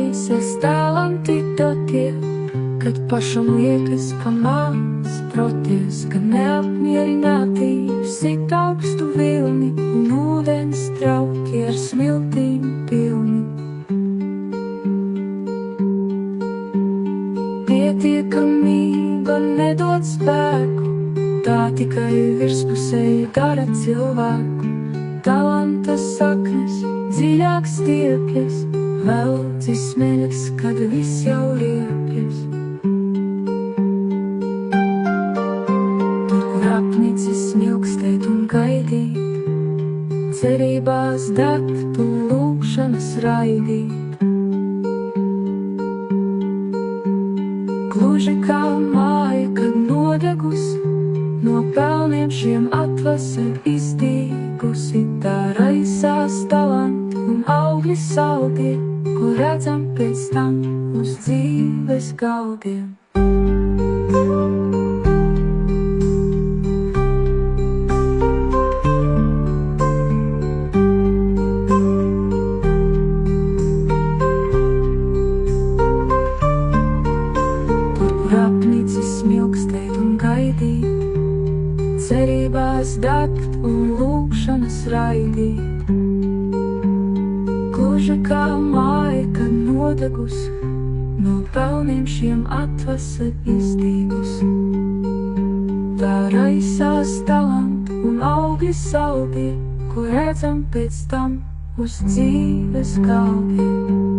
apnīsies talanti dotie, kad pašam liekas, ka maz proties, ka neapmierinātības sit augstu vilni un ūdens trauki ar smiltīm pilni. Pietiekamība nedod spēku, tā tikai virspusēji dara cilvēku. Talanta saknes dziļāk stiepjas, velcis smiegs, kad viss jau riepjas. Tur, kur apnicis smilkstēt un gaidīt, cerībās degt un lūgšanas raidīt. Gluži kā māja, kad nodegus, no pelniem šiem atvasa izdīgusi, tā raisās talanti un augļi saldie, ko redzam pēc tam uz dzīves galdiem. Smilkstēt un gaidīt, cerībās degt un lūgšanas raidīt. Gluži kā māja, kad nodegus, no pelniem šiem atvasa izdīgus. Tā raisās talanti un augļi saldie, ko redzam pēc tam uz dzīves galdiem.